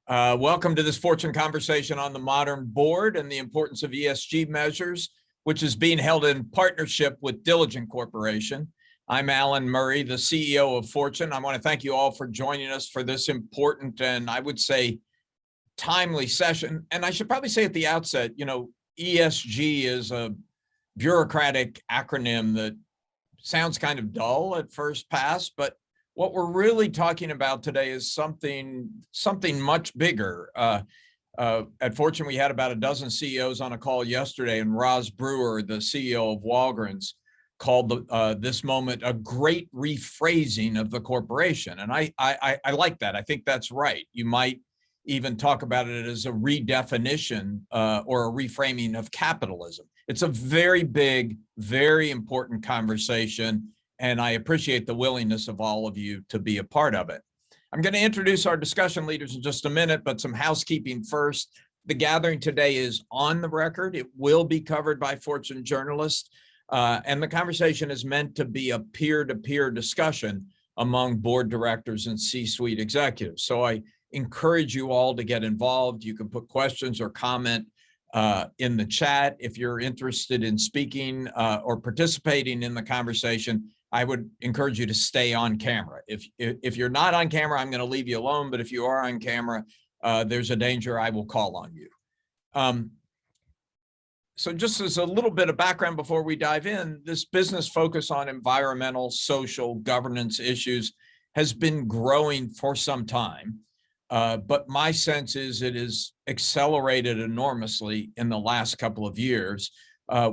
Welcome to this Fortune Conversation on the Modern Board and the importance of ESG measures, which is being held in partnership with Diligent Corporation. I'm Alan Murray, the CEO of Fortune. I want to thank you all for joining us for this important and I would say timely session. And I should probably say at the outset, ESG is a bureaucratic acronym that sounds kind of dull at first pass, but what we're really talking about today is something much bigger. At Fortune, we had about a dozen CEOs on a call yesterday, and Roz Brewer, the CEO of Walgreens, called this moment a great rephrasing of the corporation. And I like that. I think that's right. You might even talk about it as a redefinition or a reframing of capitalism. It's a very big, very important conversation. And I appreciate the willingness of all of you to be a part of it. I'm going to introduce our discussion leaders in just a minute, but some housekeeping first. The gathering today is on the record. It will be covered by Fortune journalists, and the conversation is meant to be a peer-to-peer discussion among board directors and C-suite executives. So I encourage you all to get involved. You can put questions or comment in the chat. If you're interested in speaking or participating in the conversation, I would encourage you to stay on camera. If you're not on camera, I'm going to leave you alone. But if you are on camera, there's a danger I will call on you. So just as a little bit of background before we dive in, this business focus on environmental, social, governance issues has been growing for some time. But my sense is it has accelerated enormously in the last couple of years.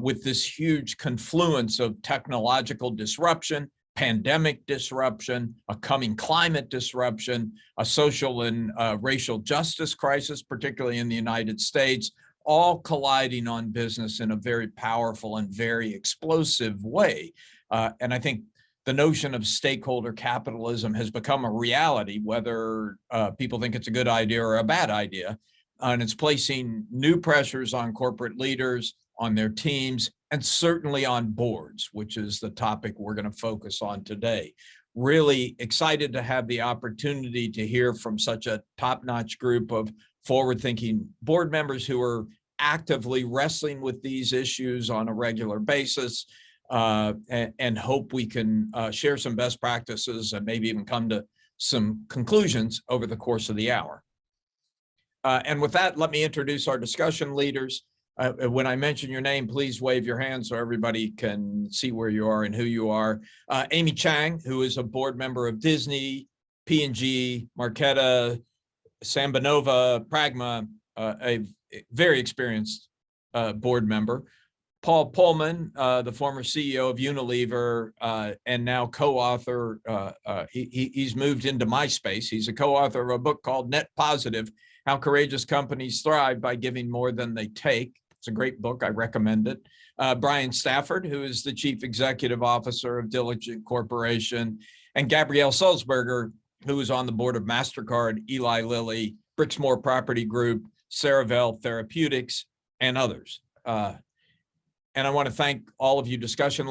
With this huge confluence of technological disruption, pandemic disruption, a coming climate disruption, a social and racial justice crisis, particularly in the United States, all colliding on business in a very powerful and very explosive way. And I think the notion of stakeholder capitalism has become a reality, whether people think it's a good idea or a bad idea. And it's placing new pressures on corporate leaders, on their teams, and certainly on boards, which is the topic we're going to focus on today. Really excited to have the opportunity to hear from such a top-notch group of forward-thinking board members who are actively wrestling with these issues on a regular basis, and hope we can share some best practices and maybe even come to some conclusions over the course of the hour. And with that, let me introduce our discussion leaders. When I mention your name, please wave your hand so everybody can see where you are and who you are. Amy Chang, who is a board member of Disney, P&G, Marqeta, Sambanova, Pragma, a very experienced board member. Paul Pullman, the former CEO of Unilever and now co-author, he's moved into my space. He's a co-author of a book called Net Positive: How Courageous Companies Thrive by Giving More Than They Take. It's a great book. I recommend it. Brian Stafford, who is the Chief Executive Officer of Diligent Corporation, and Gabrielle Sulzberger, who is on the board of MasterCard, Eli Lilly, Brixmor Property Group, Cerevel Therapeutics, and others. And I want to thank all of you discussion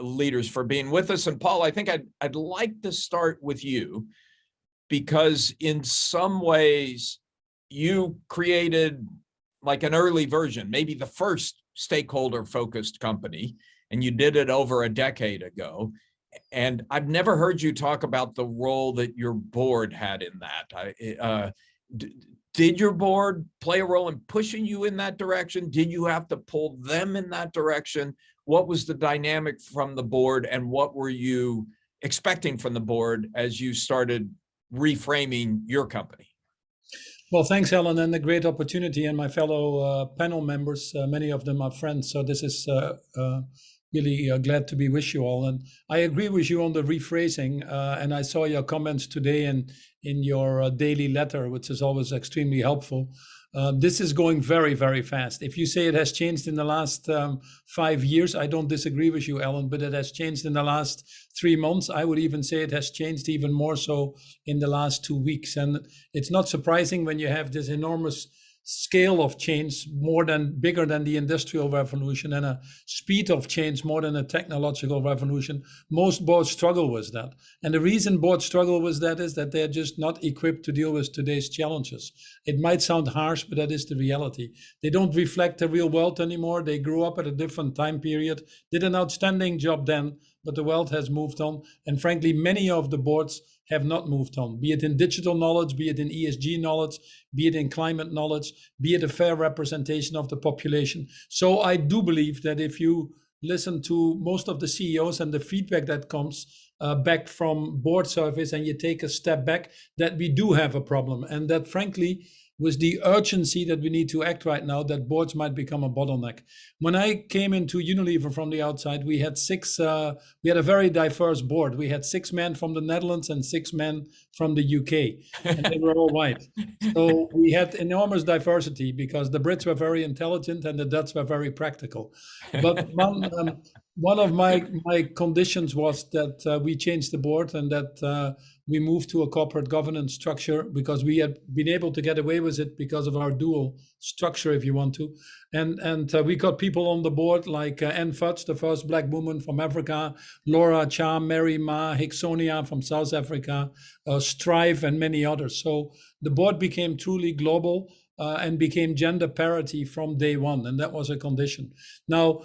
leaders for being with us. And Paul, I think I'd like to start with you, because in some ways you created like an early version, maybe the first stakeholder-focused company, and you did it over a decade ago. And I've never heard you talk about the role that your board had in that. Did your board play a role in pushing you in that direction? Did you have to pull them in that direction? What was the dynamic from the board, and what were you expecting from the board as you started reframing your company? Well, thanks, Alan, and a great opportunity. And my fellow panel members, many of them are friends. So this is really glad to be with you all. And I agree with you on the rephrasing. And I saw your comments today in your daily letter, which is always extremely helpful. This is going very, very fast. If you say it has changed in the last 5 years, I don't disagree with you, Alan, but it has changed in the last 3 months. I would even say it has changed even more so in the last 2 weeks. And it's not surprising when you have this enormous scale of change bigger than the industrial revolution, and a speed of change more than a technological revolution. Most boards struggle with that. And the reason boards struggle with that is that they're just not equipped to deal with today's challenges. It might sound harsh, but that is the reality. They don't reflect the real world anymore. They grew up at a different time period, did an outstanding job then, but the world has moved on. And frankly, many of the boards have not moved on, be it in digital knowledge, be it in ESG knowledge, be it in climate knowledge, be it a fair representation of the population. So I do believe that if you listen to most of the CEOs and the feedback that comes back from board surveys, and you take a step back, that we do have a problem, and that frankly, with the urgency that we need to act right now, that boards might become a bottleneck. When I came into Unilever from the outside, we had we had a very diverse board. We had 6 men from the Netherlands and 6 men from the UK, and they were all white. So we had enormous diversity because the Brits were very intelligent and the Dutch were very practical. But one of my conditions was that we changed the board, and that we moved to a corporate governance structure, because we had been able to get away with it because of our dual structure, if you want to. And we got people on the board like Anne Fudge, the first Black woman from Africa, Laura Cha, Mary Ma, Hixonia from South Africa, Strive, and many others. So the board became truly global and became gender parity from day one, and that was a condition. Now,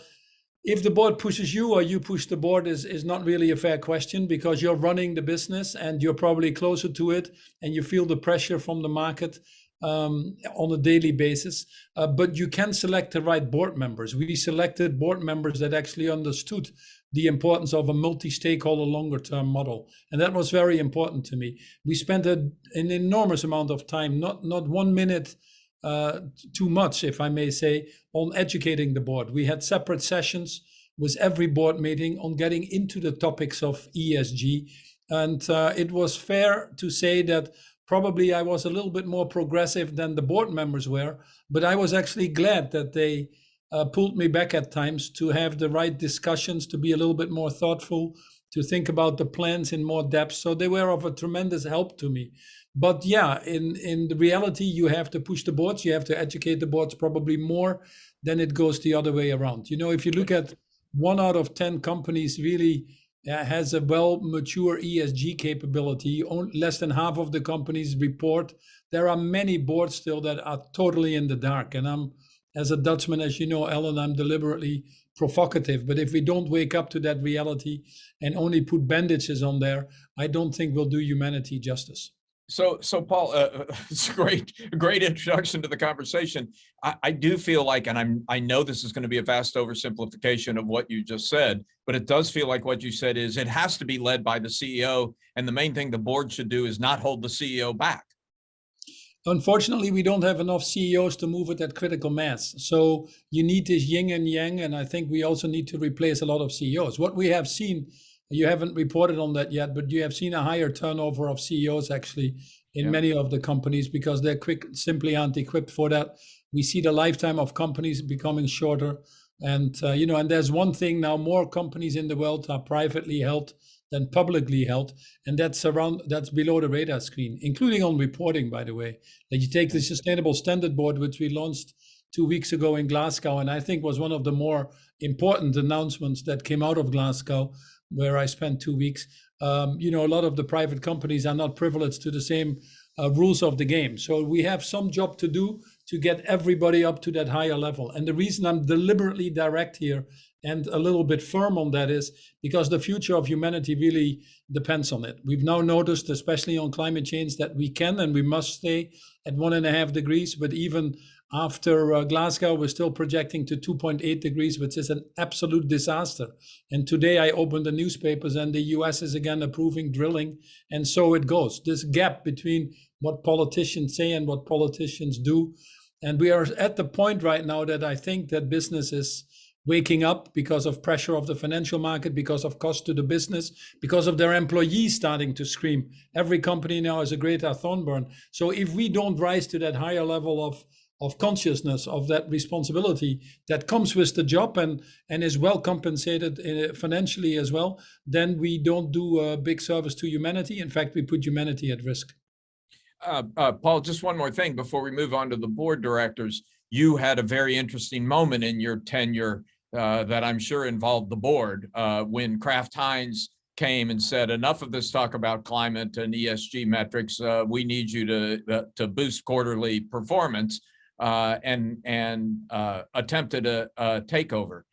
if the board pushes you or you push the board is not really a fair question, because you're running the business and you're probably closer to it and you feel the pressure from the market on a daily basis. But you can select the right board members. We selected board members that actually understood the importance of a multi-stakeholder longer-term model. And that was very important to me. We spent an enormous amount of time, not 1 minute too much, if I may say, on educating the board. We had separate sessions with every board meeting on getting into the topics of ESG. And it was fair to say that probably I was a little bit more progressive than the board members were, but I was actually glad that they pulled me back at times to have the right discussions, to be a little bit more thoughtful, to think about the plans in more depth. So they were of a tremendous help to me. But yeah, in the reality, you have to push the boards, you have to educate the boards probably more than it goes the other way around. You know, if you look at 1 out of 10 companies really has a well-mature ESG capability, less than half of the companies report. There are many boards still that are totally in the dark. And I'm, as a Dutchman, as you know, Ellen, I'm deliberately provocative. But if we don't wake up to that reality and only put bandages on there, I don't think we'll do humanity justice. So Paul, it's a great introduction to the conversation. I do feel like, and I know this is going to be a vast oversimplification of what you just said, but it does feel like what you said is it has to be led by the CEO, and the main thing the board should do is not hold the CEO back. Unfortunately, we don't have enough CEOs to move at that critical mass. So you need this yin and yang, and I think we also need to replace a lot of CEOs. What we have seen, you haven't reported on that yet, but you have seen a higher turnover of CEOs actually in many of the companies because they're simply aren't equipped for that. We see the lifetime of companies becoming shorter. And, and there's one thing now, more companies in the world are privately held than publicly held. And that's below the radar screen, including on reporting, by the way. That you take the Sustainable Standard Board, which we launched 2 weeks ago in Glasgow, and I think was one of the more important announcements that came out of Glasgow, where I spent 2 weeks. A lot of the private companies are not privileged to the same rules of the game. So we have some job to do to get everybody up to that higher level. And the reason I'm deliberately direct here and a little bit firm on that is because the future of humanity really depends on it. We've now noticed, especially on climate change, that we can and we must stay at 1.5 degrees, but even after Glasgow, we're still projecting to 2.8 degrees, which is an absolute disaster. And today I opened the newspapers and the US is again approving drilling. And so it goes. This gap between what politicians say and what politicians do. And we are at the point right now that I think that business is waking up because of pressure of the financial market, because of cost to the business, because of their employees starting to scream. Every company now is a Greta Thunberg. So if we don't rise to that higher level of consciousness of that responsibility that comes with the job and is well compensated financially as well, then we don't do a big service to humanity. In fact, we put humanity at risk. Paul, just one more thing before we move on to the board directors. You had a very interesting moment in your tenure that I'm sure involved the board when Kraft Heinz came and said, enough of this talk about climate and ESG metrics. We need you to boost quarterly performance and attempted a takeover.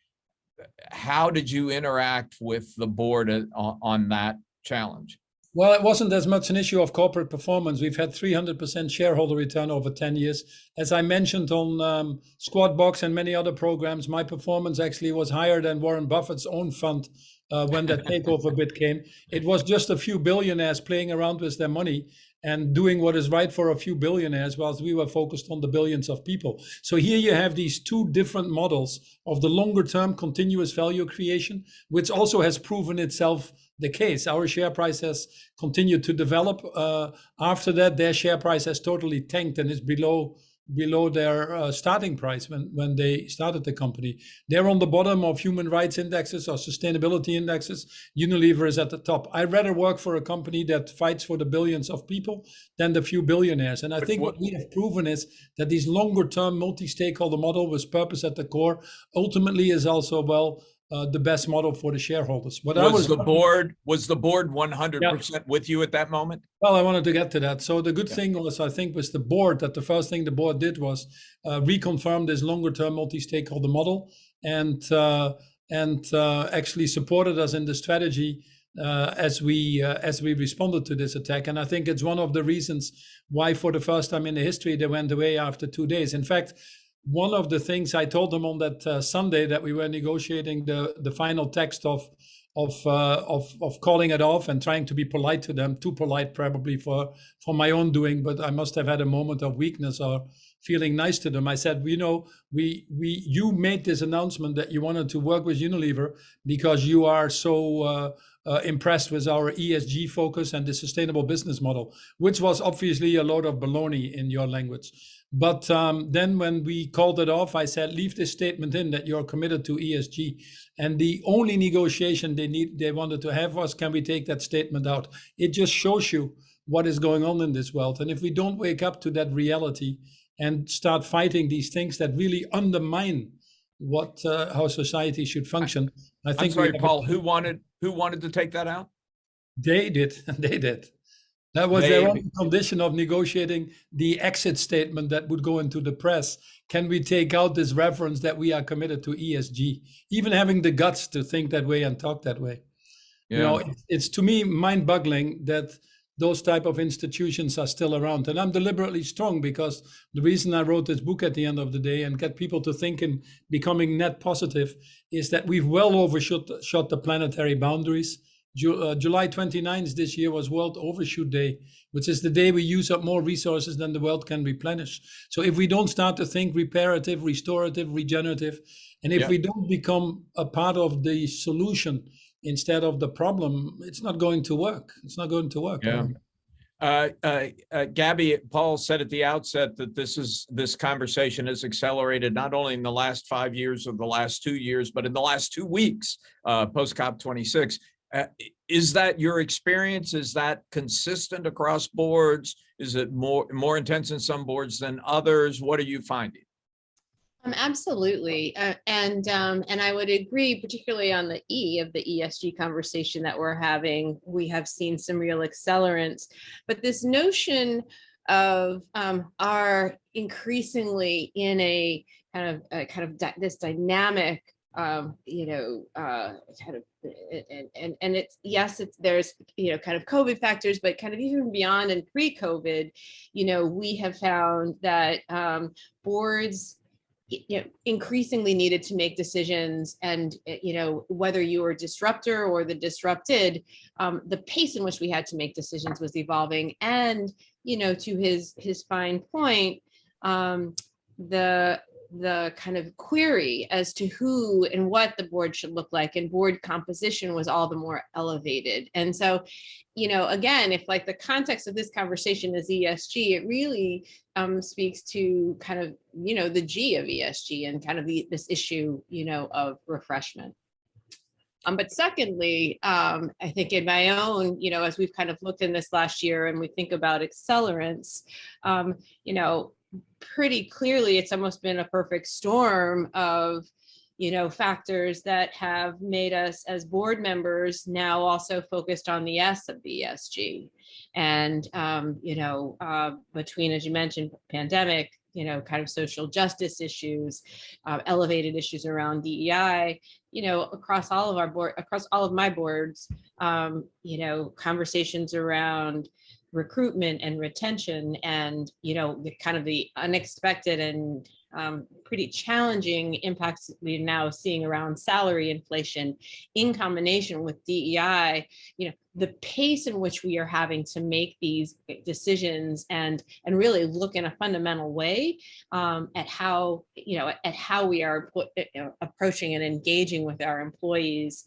How did you interact with the board on that challenge? Well, it wasn't as much an issue of corporate performance. We've had 300% shareholder return over 10 years. As I mentioned on Squawk Box and many other programs, my performance actually was higher than Warren Buffett's own fund when that takeover bid came. It was just a few billionaires playing around with their money and doing what is right for a few billionaires, whilst we were focused on the billions of people. So here you have these two different models of the longer term continuous value creation, which also has proven itself the case. Our share price has continued to develop. After that, their share price has totally tanked and is below their starting price when they started the company. They're on the bottom of human rights indexes or sustainability indexes. Unilever is at the top. I'd rather work for a company that fights for the billions of people than the few billionaires. And I think what we have proven is that this longer term multi-stakeholder model with purpose at the core ultimately is also, the best model for the shareholders. Was the board 100% with you at that moment? Well, I wanted to get to that. So the good thing was, I think, was the board, that the first thing the board did was reconfirm this longer-term multi-stakeholder model and actually supported us in the strategy as we responded to this attack. And I think it's one of the reasons why, for the first time in the history, they went away after 2 days. In fact, one of the things I told them on that Sunday, that we were negotiating the final text of calling it off and trying to be polite to them, too polite probably for my own doing, but I must have had a moment of weakness or feeling nice to them. I said, you made this announcement that you wanted to work with Unilever because you are so impressed with our ESG focus and the sustainable business model, which was obviously a load of baloney in your language. But then when we called it off, I said, leave this statement in that you're committed to ESG. And the only negotiation they wanted to have was, can we take that statement out? It just shows you what is going on in this world. And if we don't wake up to that reality and start fighting these things that really undermine how society should function, I think. I'm sorry, Paul, who wanted to take that out? They did. They did. That was their only condition of negotiating the exit statement that would go into the press. Can we take out this reference that we are committed to ESG? Even having the guts to think that way and talk that way. Yeah. It's to me mind-boggling that those type of institutions are still around. And I'm deliberately strong because the reason I wrote this book at the end of the day and get people to think in becoming net positive is that we've well overshot the planetary boundaries. July 29th this year was World Overshoot Day, which is the day we use up more resources than the world can replenish. So if we don't start to think reparative, restorative, regenerative, and if we don't become a part of the solution instead of the problem, it's not going to work. It's not going to work. Yeah. Gabby, Paul said at the outset that this conversation has accelerated not only in the last 5 years or the last 2 years, but in the last 2 weeks, post COP26. Is that your experience? Is that consistent across boards? Is it more intense in some boards than others? What are you finding? Absolutely. And I would agree, particularly on the E of the ESG conversation that we're having, we have seen some real accelerants, but this notion of are increasingly in a kind of this dynamic, kind of, and it's, yes, there's, kind of COVID factors, but kind of even beyond and pre-COVID, we have found that boards, increasingly needed to make decisions, and whether you were a disruptor or the disrupted, the pace in which we had to make decisions was evolving. And to his fine point, the kind of query as to who and what the board should look like and board composition was all the more elevated. And so, again, if like the context of this conversation is ESG, it really speaks to kind of, the G of ESG and kind of this issue, of refreshment. But secondly, I think in my own, as we've kind of looked in this last year and we think about accelerants, you know, pretty clearly it's almost been a perfect storm of, factors that have made us as board members now also focused on the S of the ESG. And, between, as you mentioned, pandemic, kind of social justice issues, elevated issues around DEI, across all of our board, across all of my boards, conversations around recruitment and retention and, the kind of the unexpected and pretty challenging impacts we're now seeing around salary inflation in combination with DEI, the pace in which we are having to make these decisions and really look in a fundamental way at how we are approaching and engaging with our employees,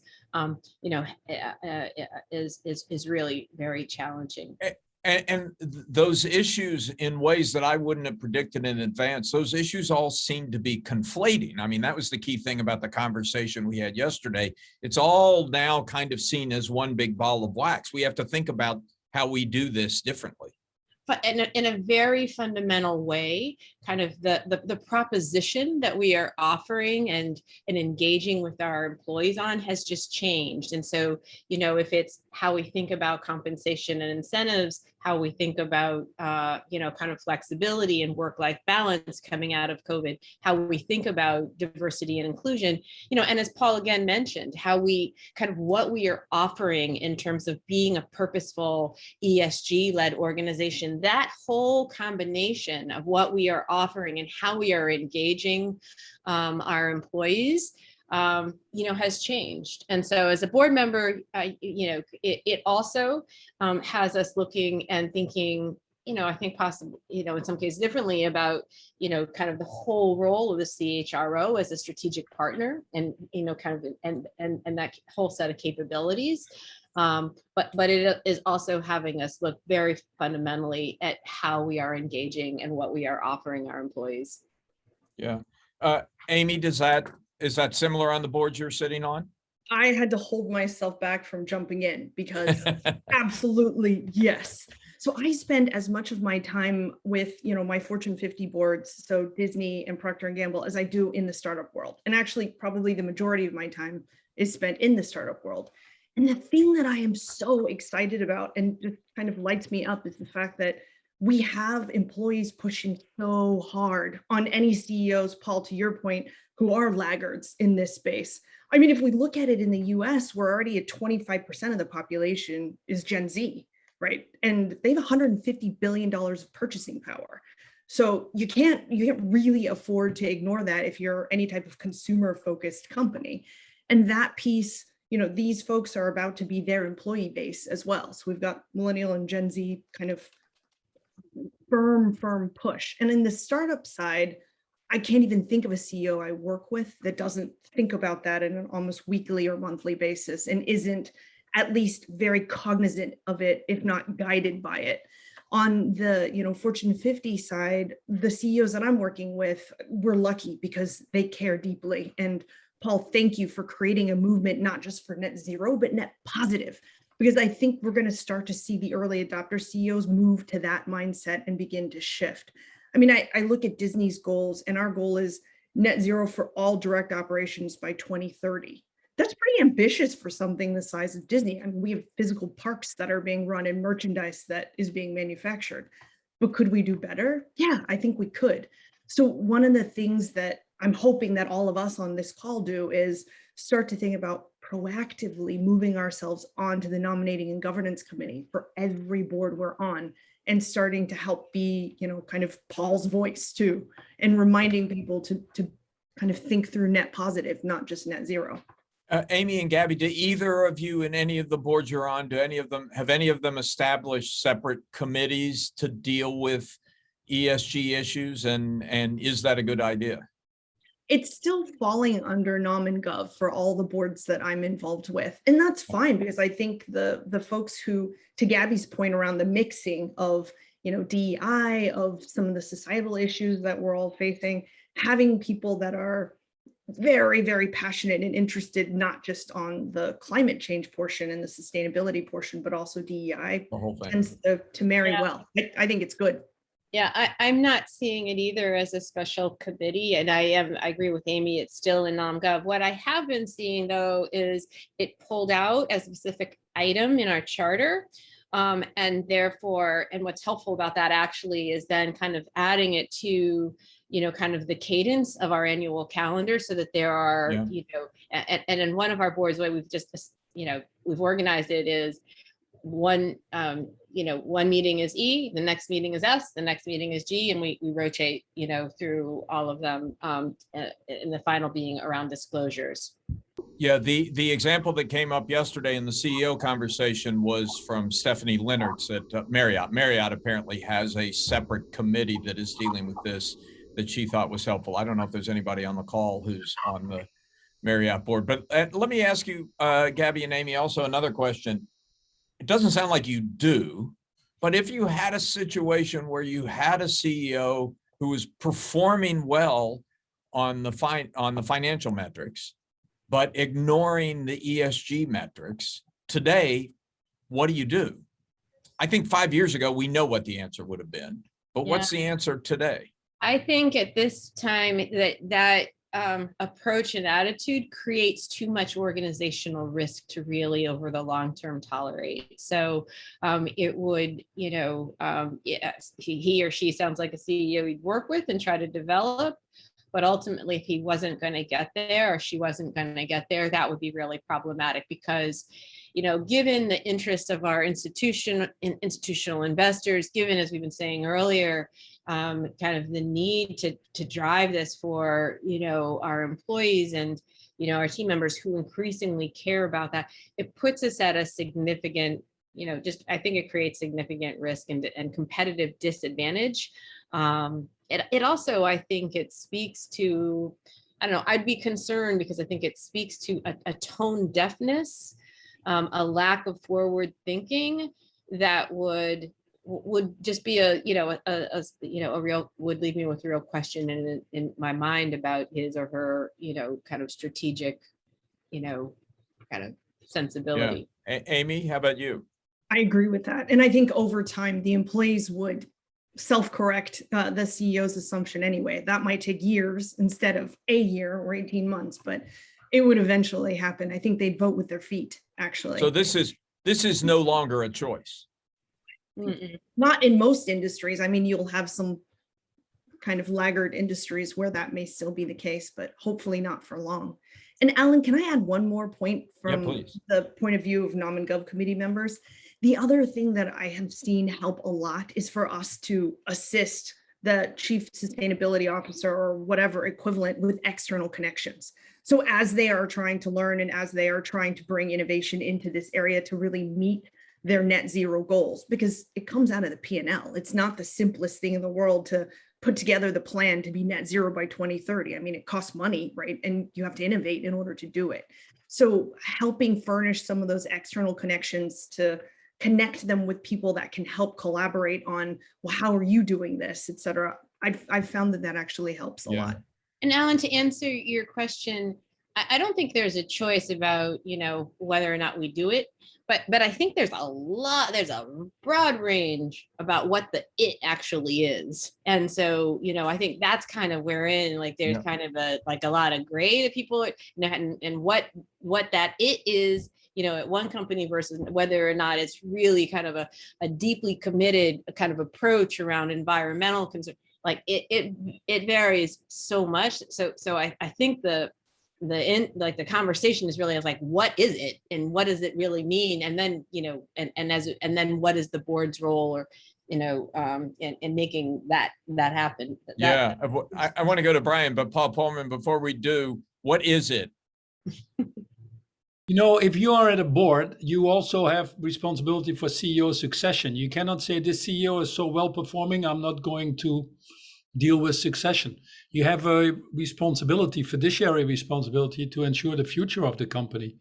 is really very challenging. And those issues, in ways that I wouldn't have predicted in advance, those issues all seem to be conflating. I mean, that was the key thing about the conversation we had yesterday. It's all now kind of seen as one big ball of wax. We have to think about how we do this differently. But in a very fundamental way, kind of the proposition that we are offering and engaging with our employees on has just changed. And so, if it's how we think about compensation and incentives, how we think about, kind of flexibility and work-life balance coming out of COVID, how we think about diversity and inclusion, and as Paul again mentioned, how we kind of what we are offering in terms of being a purposeful ESG-led organization, that whole combination of what we are offering and how we are engaging our employees, has changed. And so as a board member, it also has us looking and thinking, I think possibly, in some cases differently about, kind of the whole role of the CHRO as a strategic partner and, kind of, and that whole set of capabilities. But it is also having us look very fundamentally at how we are engaging and what we are offering our employees. Yeah. Amy, is that similar on the boards you're sitting on? I had to hold myself back from jumping in because absolutely yes. So I spend as much of my time with, my Fortune 50 boards, so Disney and Procter & Gamble, as I do in the startup world. And actually, probably the majority of my time is spent in the startup world. And the thing that I am so excited about and just kind of lights me up is the fact that we have employees pushing so hard on any CEOs, Paul, to your point, who are laggards in this space. I mean, if we look at it in the US, we're already at 25% of the population is Gen Z, right? And they have $150 billion of purchasing power. So you can't really afford to ignore that if you're any type of consumer focused company. And that piece, these folks are about to be their employee base as well. So we've got millennial and Gen Z kind of firm push. And in the startup side, I can't even think of a CEO I work with that doesn't think about that on an almost weekly or monthly basis and isn't at least very cognizant of it, if not guided by it. On the Fortune 50 side, the CEOs that I'm working with, we're lucky because they care deeply. And Paul, thank you for creating a movement, not just for net zero, but net positive, because I think we're going to start to see the early adopter CEOs move to that mindset and begin to shift. I mean, I look at Disney's goals, and our goal is net zero for all direct operations by 2030. That's pretty ambitious for something the size of Disney. I mean, we have physical parks that are being run and merchandise that is being manufactured. But could we do better? Yeah, I think we could. So one of the things that I'm hoping that all of us on this call do is start to think about proactively moving ourselves onto the nominating and governance committee for every board we're on, and starting to help be, kind of Paul's voice too, and reminding people to kind of think through net positive, not just net zero. Amy and Gabby, do either of you in any of the boards you're on, have any of them established separate committees to deal with ESG issues? And is that a good idea? It's still falling under Nom and Gov for all the boards that I'm involved with. And that's fine, because I think the folks who, to Gabby's point around the mixing of, DEI, of some of the societal issues that we're all facing, having people that are very, very passionate and interested, not just on the climate change portion and the sustainability portion, but also DEI The whole thing. tends to marry Yeah. well. I think it's good. Yeah, I'm not seeing it either as a special committee, and I agree with Amy, it's still in NomGov. What I have been seeing though is it pulled out as a specific item in our charter. And therefore, and what's helpful about that actually is then kind of adding it to, kind of the cadence of our annual calendar so that there are, Yeah. and in one of our boards, the way we've just, we've organized it is one meeting is E, the next meeting is S, the next meeting is G, and we rotate, through all of them, and the final being around disclosures. Yeah, the example that came up yesterday in the CEO conversation was from Stephanie Lennertz at Marriott. Marriott apparently has a separate committee that is dealing with this that she thought was helpful. I don't know if there's anybody on the call who's on the Marriott board, but let me ask you, Gabby and Amy, also another question. It doesn't sound like you do, but if you had a situation where you had a CEO who was performing well on the financial metrics, but ignoring the ESG metrics, today, what do you do? I think 5 years ago, we know what the answer would have been, but what's the answer today? I think at this time that approach and attitude creates too much organizational risk to really over the long term tolerate. So it would, he or she sounds like a CEO we'd work with and try to develop. But ultimately, if he wasn't going to get there or she wasn't going to get there, that would be really problematic because, given the interest of our institutional investors, given, as we've been saying earlier, kind of the need to drive this for, our employees and, our team members who increasingly care about that, it puts us at a significant, I think it creates significant risk and competitive disadvantage. It also, I think it speaks to, I don't know, I'd be concerned because I think it speaks to a tone deafness, a lack of forward thinking that would just be a real, would leave me with a real question in my mind about his or her, kind of strategic, kind of sensibility. Yeah. Amy, how about you? I agree with that. And I think over time, the employees would self-correct the CEO's assumption anyway. That might take years instead of a year or 18 months, but it would eventually happen. I think they'd vote with their feet, actually. So this is no longer a choice. Mm-mm. Not in most industries. I mean, you'll have some kind of laggard industries where that may still be the case, but hopefully not for long. And Alan, can I add one more point from the point of view of Nom and Gov committee members? The other thing that I have seen help a lot is for us to assist the chief sustainability officer or whatever equivalent with external connections. So as they are trying to learn and as they are trying to bring innovation into this area to really meet their net zero goals, because it comes out of the P&L. It's not the simplest thing in the world to put together the plan to be net zero by 2030. I mean, it costs money, right? And you have to innovate in order to do it. So helping furnish some of those external connections to connect them with people that can help collaborate on, well, how are you doing this, et cetera. I've found that actually helps a lot. And Alan, to answer your question, I don't think there's a choice about, whether or not we do it, but I think there's a broad range about what the it actually is. And so, I think that's kind of wherein like there's kind of a lot of gray that people and what that it is, at one company versus whether or not it's really kind of a deeply committed kind of approach around environmental concern. Like it varies so much. So I think the conversation is really like, what is it and what does it really mean? And then, and then what is the board's role or, in making that happen? I want to go to Brian, but Paul Pullman, before we do, what is it? If you are at a board, you also have responsibility for CEO succession. You cannot say this CEO is so well performing, I'm not going to deal with succession. You have a responsibility, fiduciary responsibility, to ensure the future of the company.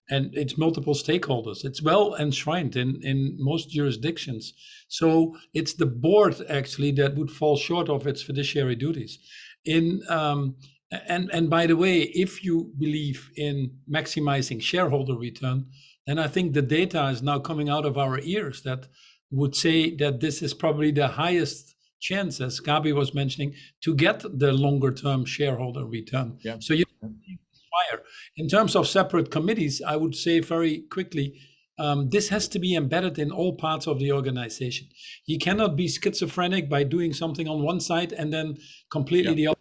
And it's multiple stakeholders. It's well enshrined in most jurisdictions. So it's the board actually that would fall short of its fiduciary duties. In And by the way, if you believe in maximizing shareholder return, then I think the data is now coming out of our ears that would say that this is probably the highest chance, as Gabi was mentioning, to get the longer term shareholder return. Yeah. So you inspire. In terms of separate committees, I would say very quickly, this has to be embedded in all parts of the organization. You cannot be schizophrenic by doing something on one side and then completely the other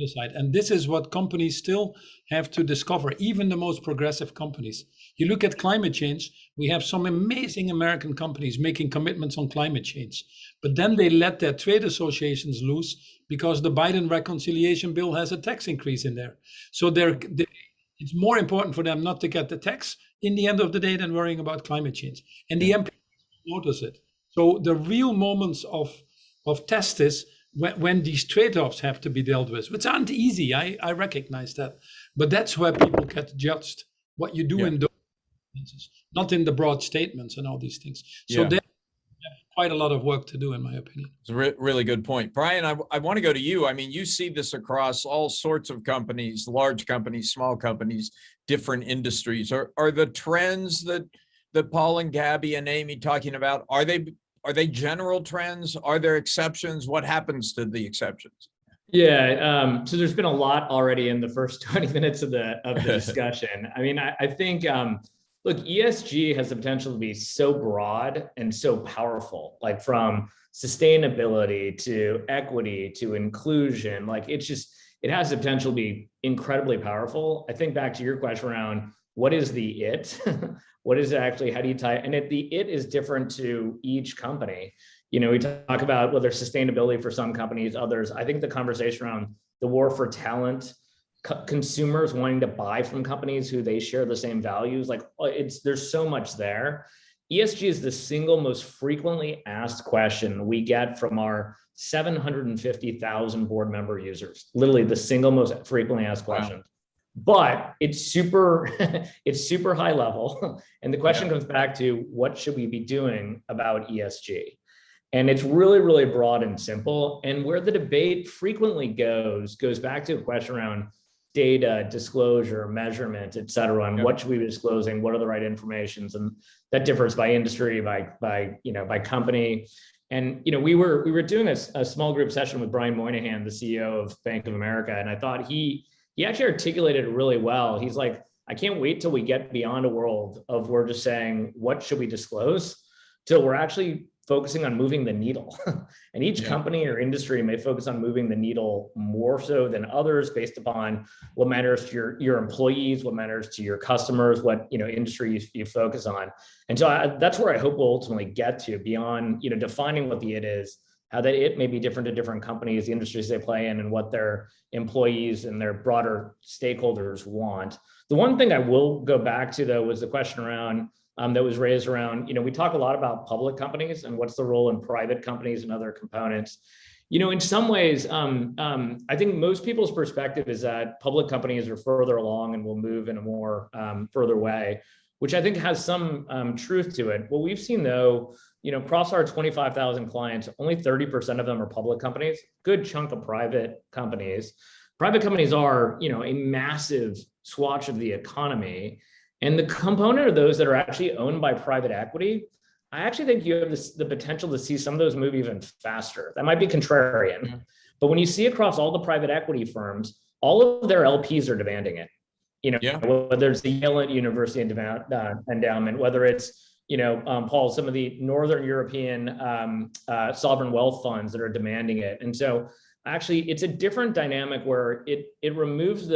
side. And this is what companies still have to discover, even the most progressive companies. You look at climate change, we have some amazing American companies making commitments on climate change, but then they let their trade associations loose because the Biden reconciliation bill has a tax increase in there. So it's more important for them not to get the tax in the end of the day than worrying about climate change. And the employees notice it. So the real moments of test is when these trade-offs have to be dealt with, which aren't easy, I recognize that. But that's where people get judged, what you do in those instances, not in the broad statements and all these things. So they have quite a lot of work to do, in my opinion. It's a really good point. Brian, I want to go to you. I mean, you see this across all sorts of companies, large companies, small companies, different industries. Are the trends that Paul and Gabi and Amy talking about, are they general trends? Are there exceptions? What happens to the exceptions? Yeah, so there's been a lot already in the first 20 minutes of the discussion. I mean, I think, look, ESG has the potential to be so broad and so powerful, like from sustainability to equity to inclusion. Like it has the potential to be incredibly powerful. I think back to your question around what is the it? What is it actually? How do you tie? And the it is different to each company. You know, we talk about whether sustainability for some companies, others. I think the conversation around the war for talent, consumers wanting to buy from companies who they share the same values, like there's so much there. ESG is the single most frequently asked question we get from our 750,000 board member users. Literally the single most frequently asked question. Wow. But it's super high level. And the question comes back to what should we be doing about ESG? And it's really, really broad and simple. And where the debate frequently goes back to a question around data, disclosure, measurement, et cetera, and what should we be disclosing? What are the right informations? And that differs by industry, by company. And we were doing a small group session with Brian Moynihan, the CEO of Bank of America, and I thought he actually articulated it really well. He's like, I can't wait till we get beyond a world of we're just saying, what should we disclose? Till we're actually focusing on moving the needle. And each company or industry may focus on moving the needle more so than others based upon what matters to your employees, what matters to your customers, what industry you focus on. And so that's where I hope we'll ultimately get to, beyond defining what the it is, how that it may be different to different companies, the industries they play in, and what their employees and their broader stakeholders want. The one thing I will go back to, though, was the question around that was raised around, we talk a lot about public companies and what's the role in private companies and other components. In some ways, I think most people's perspective is that public companies are further along and will move in a more further way, which I think has some truth to it. What we've seen, though, across our 25,000 clients, only 30% of them are public companies, good chunk of private companies. Private companies are, a massive swatch of the economy. And the component of those that are actually owned by private equity, I actually think you have the potential to see some of those move even faster. That might be contrarian, but when you see across all the private equity firms, all of their LPs are demanding it. Whether it's the Yale University endowment, whether it's Paul, some of the Northern European sovereign wealth funds that are demanding it. And so actually it's a different dynamic where it removes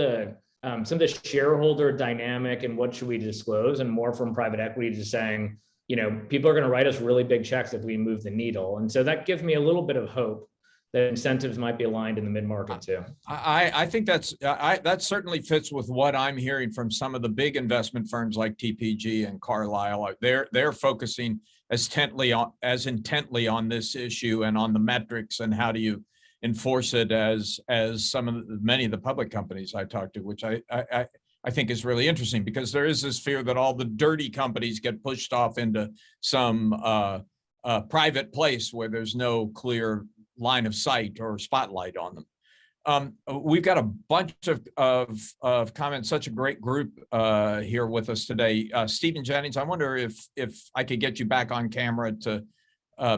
some of the shareholder dynamic and what should we disclose, and more from private equity to saying, people are going to write us really big checks if we move the needle. And so that gives me a little bit of hope that incentives might be aligned in the mid-market too. I think that certainly fits with what I'm hearing from some of the big investment firms like TPG and Carlyle. They're focusing as intently on this issue and on the metrics and how do you enforce it as many of the public companies I talked to, which I think is really interesting, because there is this fear that all the dirty companies get pushed off into some private place where there's no clear line of sight or spotlight on them. We've got a bunch of comments, such a great group here with us today. Stephen Jennings, I wonder if I could get you back on camera to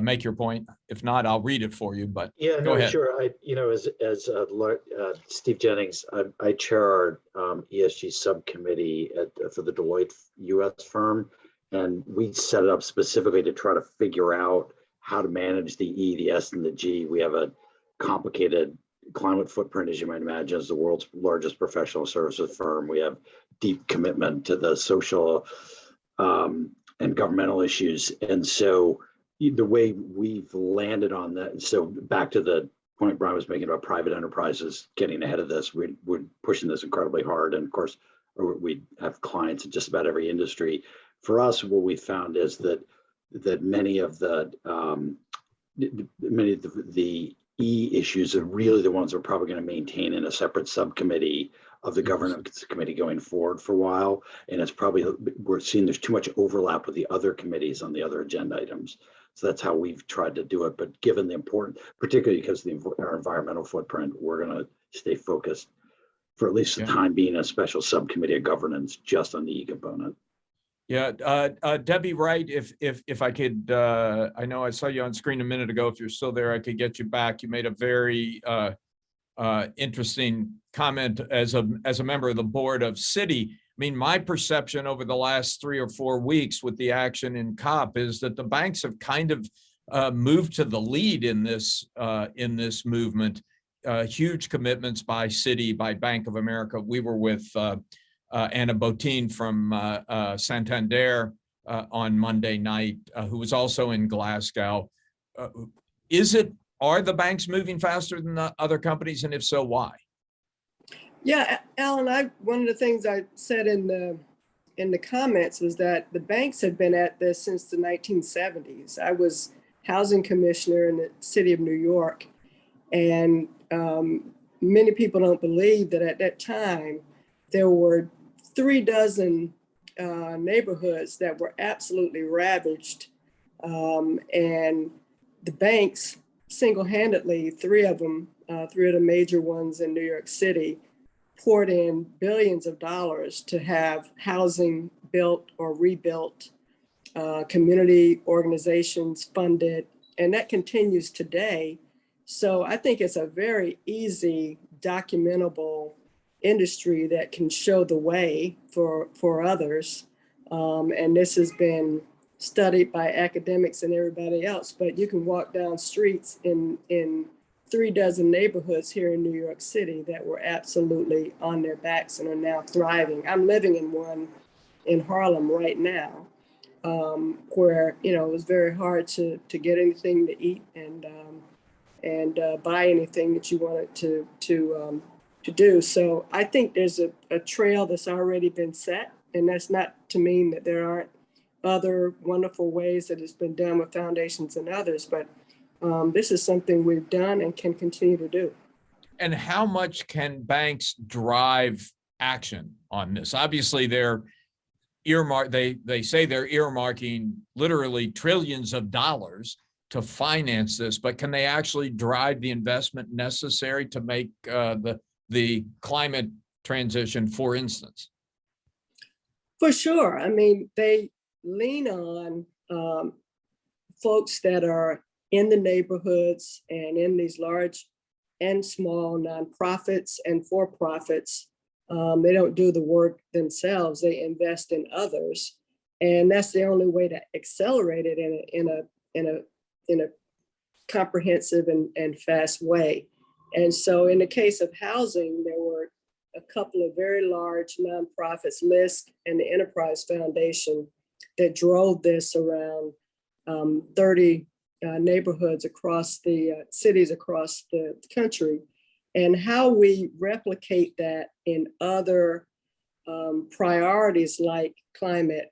make your point. If not, I'll read it for you, but Yeah, go no, ahead. sure. Steve Jennings, I chair our ESG subcommittee for the Deloitte US firm, and we set it up specifically to try to figure out how to manage the E, the S, and the G. We have a complicated climate footprint, as you might imagine, as the world's largest professional services firm. We have deep commitment to the social and governmental issues, and so the way we've landed on that, so back to the point Brian was making about private enterprises getting ahead of this, we're pushing this incredibly hard. And of course, we have clients in just about every industry. For us, what we found is that many of the E issues are really the ones we're probably going to maintain in a separate subcommittee of the governance committee going forward for a while. And it's probably, we're seeing there's too much overlap with the other committees on the other agenda items. So that's how we've tried to do it. But given the importance, particularly because of our environmental footprint, we're going to stay focused for at least the time being a special subcommittee of governance just on the E component. Yeah, Debbie Wright, if I could, I know I saw you on screen a minute ago. If you're still there, I could get you back. You made a very interesting comment as a member of the board of Citi. I mean, my perception over the last 3 or 4 weeks with the action in COP is that the banks have kind of moved to the lead in this movement. Huge commitments by Citi, by Bank of America. We were with Anna Botín from Santander on Monday night, who was also in Glasgow. Are the banks moving faster than the other companies, and if so, why? Yeah, Alan, one of the things I said in the comments was that the banks have been at this since the 1970s. I was housing commissioner in the city of New York, and many people don't believe that at that time there were 3 dozen neighborhoods that were absolutely ravaged, and the banks single-handedly, 3 of the major ones in New York City, poured in billions of dollars to have housing built or rebuilt, community organizations funded, and that continues today. So I think it's a very easy, documentable industry that can show the way for others. And this has been studied by academics and everybody else, but you can walk down streets in 3 dozen neighborhoods here in New York City that were absolutely on their backs and are now thriving. I'm living in one in Harlem right now, where it was very hard to get anything to eat and buy anything that you wanted to do. So I think there's a trail that's already been set, and that's not to mean that there aren't other wonderful ways that it's been done with foundations and others, but this is something we've done and can continue to do. And how much can banks drive action on this? Obviously, they're they say they're earmarking literally trillions of dollars to finance this, but can they actually drive the investment necessary to make the climate transition, for instance? For sure. I mean, they lean on folks that are in the neighborhoods and in these large and small nonprofits and for-profits. They don't do the work themselves, they invest in others. And that's the only way to accelerate it in a comprehensive and fast way. And so in the case of housing, there were a couple of very large nonprofits, LISC and the Enterprise Foundation, that drove this around 30 neighborhoods across the cities across the country. And how we replicate that in other priorities like climate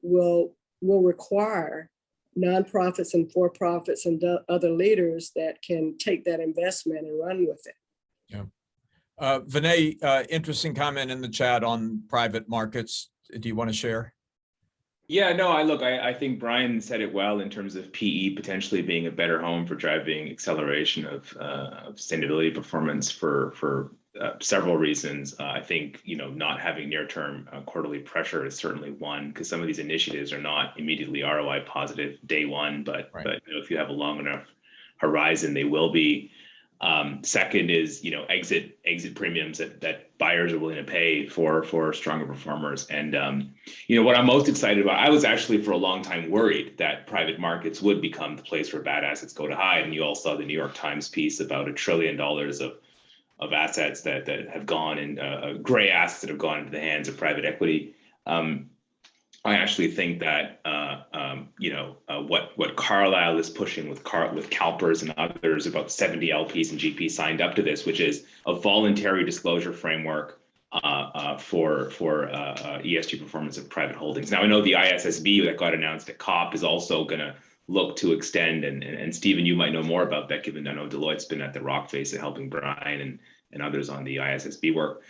will require nonprofits and for-profits and other leaders that can take that investment and run with it. Yeah. Vinay, interesting comment in the chat on private markets. Do you want to share? Yeah, no, I think Brian said it well in terms of PE potentially being a better home for driving acceleration of sustainability performance for several reasons. I think, not having near-term quarterly pressure is certainly one, because some of these initiatives are not immediately ROI positive day one, but Right. but if you have a long enough horizon, they will be. Second is, exit premiums that buyers are willing to pay for stronger performers. And, what I'm most excited about, I was actually for a long time worried that private markets would become the place where bad assets go to hide. And you all saw the New York Times piece about $1 trillion of assets that have gone in, gray assets that have gone into the hands of private equity. I actually think that what Carlyle is pushing with CalPERS and others, about 70 LPs and GPs signed up to this, which is a voluntary disclosure framework for ESG performance of private holdings. Now, I know the ISSB that got announced at COP is also going to look to extend, and Stephen, you might know more about that, given I know Deloitte's been at the rock face of helping Brian and others on the ISSB work.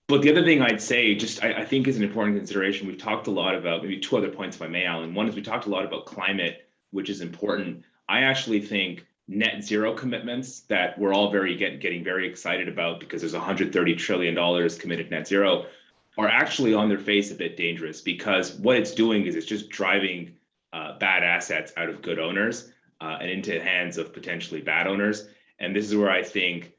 But the other thing I'd say, I think is an important consideration, we've talked a lot about, maybe two other points if I may, Alan. One is we talked a lot about climate, which is important. I actually think net zero commitments that we're all getting very excited about, because there's $130 trillion committed net zero, are actually on their face a bit dangerous, because what it's doing is it's just driving bad assets out of good owners and into the hands of potentially bad owners. And this is where I think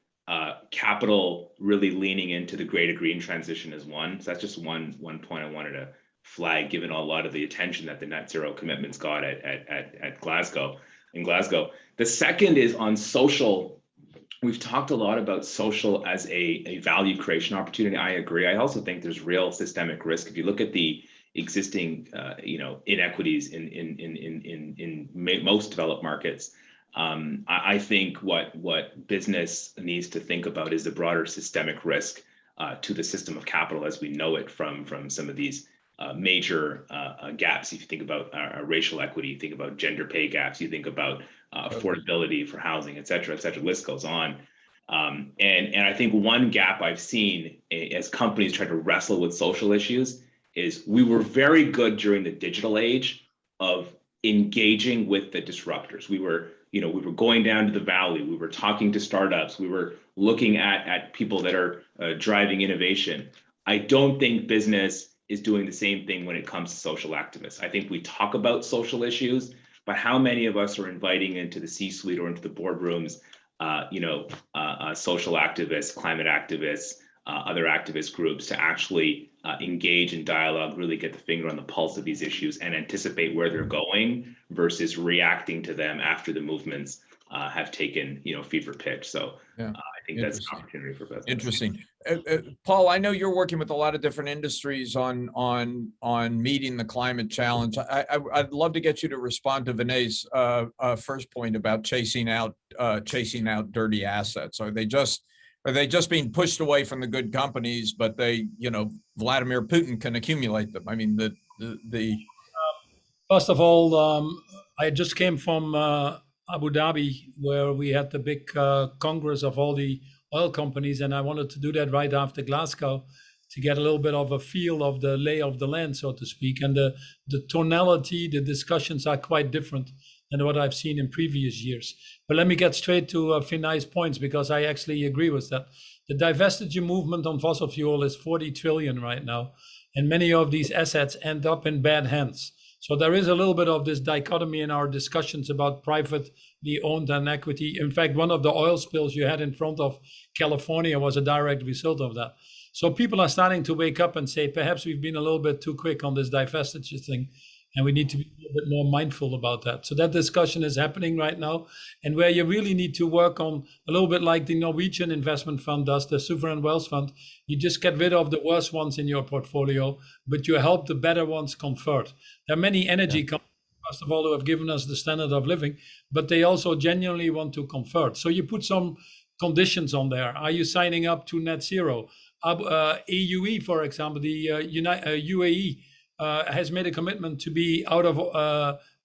capital really leaning into the greater green transition is one. So that's just one point I wanted to flag, given a lot of the attention that the net zero commitments got at Glasgow. The second is on social. We've talked a lot about social as a value creation opportunity. I agree. I also think there's real systemic risk. If you look at the existing inequities in most developed markets, I think what business needs to think about is the broader systemic risk to the system of capital as we know it from some of these major gaps. If you think about racial equity, you think about gender pay gaps, you think about affordability for housing, et cetera, list goes on. And I think one gap I've seen as companies try to wrestle with social issues is we were very good during the digital age of engaging with the disruptors. We were going down to the valley. We were talking to startups. We were looking at people that are driving innovation. I don't think business is doing the same thing when it comes to social activists. I think we talk about social issues, but how many of us are inviting into the C-suite or into the boardrooms, social activists, climate activists, other activist groups to actually engage in dialogue, really get the finger on the pulse of these issues and anticipate where they're going versus reacting to them after the movements have taken, fever pitch. So Yeah. I think that's an opportunity for business. Interesting. Paul, I know you're working with a lot of different industries on meeting the climate challenge. I'd love to get you to respond to Vinay's first point about chasing out dirty assets. Are they just being pushed away from the good companies, but Vladimir Putin can accumulate them? I mean, the First of all, I just came from Abu Dhabi, where we had the big congress of all the oil companies, and I wanted to do that right after Glasgow to get a little bit of a feel of the lay of the land, so to speak. And the tonality, the discussions are quite different than what I've seen in previous years. But let me get straight to Vinay's points, because I actually agree with that. The divestiture movement on fossil fuel is 40 trillion right now, and many of these assets end up in bad hands. So there is a little bit of this dichotomy in our discussions about privately owned and equity. In fact, one of the oil spills you had in front of California was a direct result of that. So people are starting to wake up and say, perhaps we've been a little bit too quick on this divestiture thing, and we need to be a little bit more mindful about that. So that discussion is happening right now, and where you really need to work on, a little bit like the Norwegian investment fund does, the sovereign wealth fund, you just get rid of the worst ones in your portfolio, but you help the better ones convert. There are many energy companies, first of all, who have given us the standard of living, but they also genuinely want to convert. So you put some conditions on there. Are you signing up to net zero? AUE, for example, the UAE has made a commitment to be out of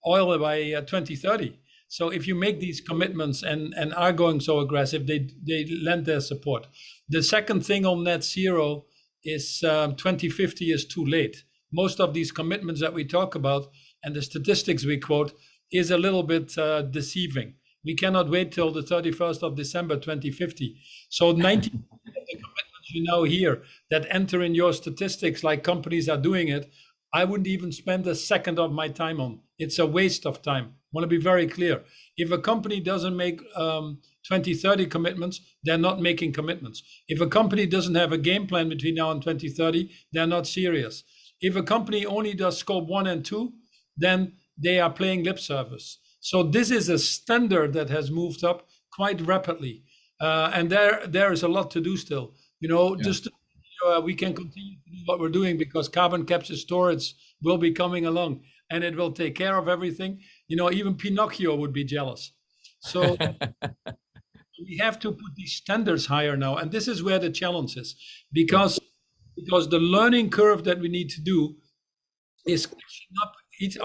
oil by 2030. So if you make these commitments and are going so aggressive, they lend their support. The second thing on net zero is 2050 is too late. most of these commitments that we talk about and the statistics we quote is a little bit deceiving. We cannot wait till the 31st of December 2050. So 90% of the commitments you now hear that enter in your statistics, like companies are doing it, I wouldn't even spend a second of my time on. It's a waste of time. I want to be very clear. If a company doesn't make 2030 commitments, they're not making commitments. If a company doesn't have a game plan between now and 2030, they're not serious. If a company only does scope 1 and 2, then they are playing lip service. So this is a standard that has moved up quite rapidly. And there is a lot to do still. Just we can continue to do what we're doing because carbon capture storage will be coming along and it will take care of everything. Even Pinocchio would be jealous. So we have to put these standards higher now. And this is where the challenge is because the learning curve that we need to do is catching up,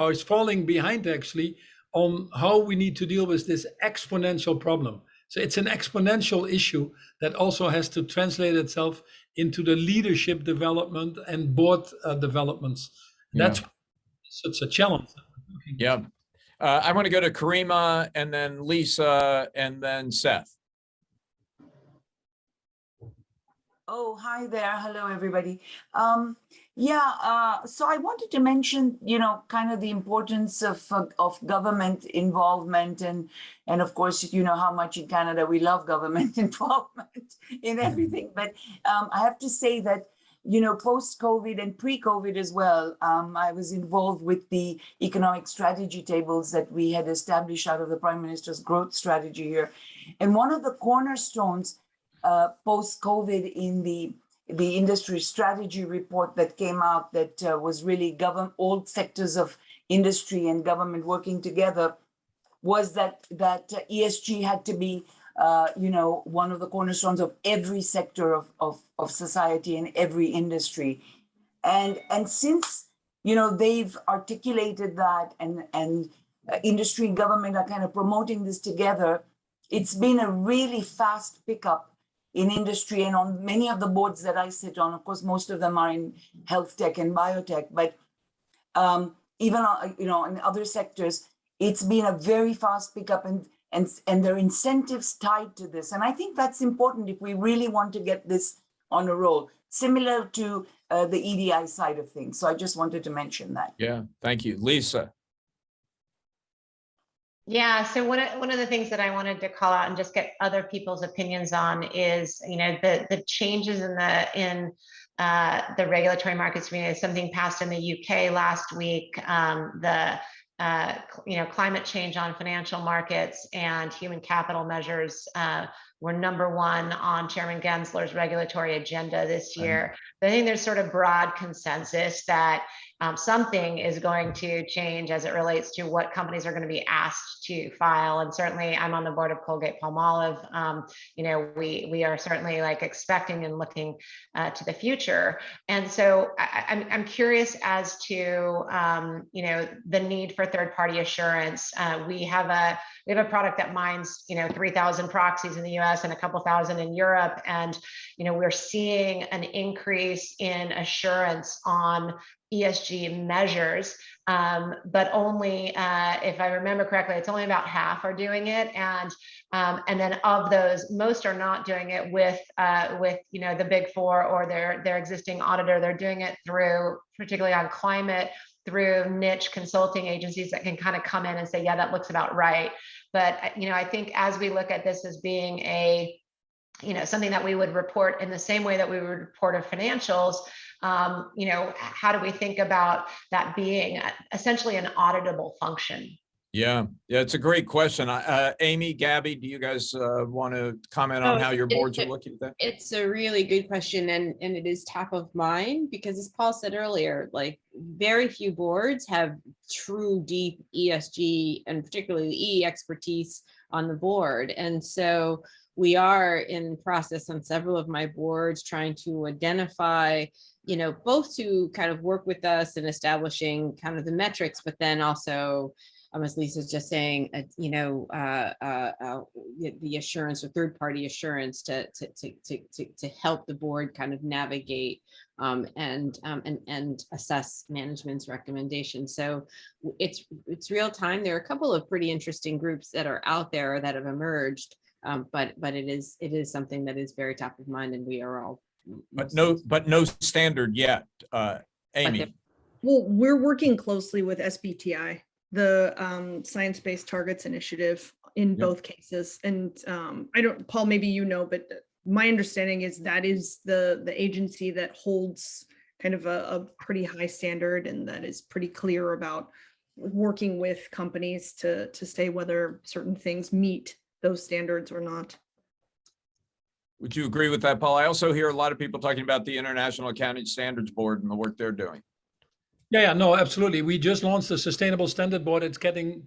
or is falling behind actually on how we need to deal with this exponential problem. So it's an exponential issue that also has to translate itself into the leadership development and board developments. That's such a challenge. Yeah. I want to go to Karima and then Lisa and then Seth. Oh, hi there. Hello, everybody. So I wanted to mention, kind of the importance of government involvement and of course, how much in Canada we love government involvement in everything. But I have to say that, post-COVID and pre-COVID as well, I was involved with the economic strategy tables that we had established out of the Prime Minister's growth strategy here. And one of the cornerstones post-COVID in the industry strategy report that came out that was really all sectors of industry and government working together was that ESG had to be one of the cornerstones of every sector of society and every industry. And since they've articulated that and industry and government are kind of promoting this together, it's been a really fast pickup in industry and on many of the boards that I sit on. Of course, most of them are in health tech and biotech, but even in other sectors, it's been a very fast pickup and there are incentives tied to this. And I think that's important if we really want to get this on a roll, similar to the EDI side of things. So I just wanted to mention that. Yeah, thank you. Lisa. Yeah, so one of the things that I wanted to call out and just get other people's opinions on is, the changes in the regulatory markets. Something passed in the UK last week. Climate change on financial markets and human capital measures were number one on Chairman Gensler's regulatory agenda this year. I think there's sort of broad consensus that something is going to change as it relates to what companies are going to be asked to file. And certainly I'm on the board of Colgate-Palmolive. We are certainly expecting and looking to the future. And so I'm curious as to, the need for third-party assurance. We have a product that mines, 3,000 proxies in the US and a couple thousand in Europe. And, we're seeing an increase in assurance on ESG measures, but only, if I remember correctly, it's only about half are doing it, and then of those, most are not doing it with the Big Four or their existing auditor. They're doing it through, particularly on climate, through niche consulting agencies that can kind of come in and say, yeah, that looks about right. But I think as we look at this as being something that we would report in the same way that we would report our financials. How do we think about that being essentially an auditable function? Yeah, it's a great question. Amy, Gabby, do you guys want to comment on how your boards are looking at that? It's a really good question, and it is top of mind because, as Paul said earlier, very few boards have true deep ESG and particularly E expertise on the board. And so we are in process on several of my boards trying to identify, both to kind of work with us in establishing kind of the metrics, but then also as Lisa's just saying, the assurance or third-party assurance to help the board kind of navigate and assess management's recommendations. So it's real time. There are a couple of pretty interesting groups that are out there that have emerged, but it is something that is very top of mind, and we are all. But no standard yet, Amy. Well, we're working closely with SBTI, the Science Based Targets Initiative, in both cases. And Paul, maybe you know, but my understanding is that is the agency that holds kind of a pretty high standard, and that is pretty clear about working with companies to say whether certain things meet those standards or not. Would you agree with that, Paul? I also hear a lot of people talking about the International Accounting Standards Board and the work they're doing. Yeah, no, absolutely. We just launched the Sustainable Standard Board. It's getting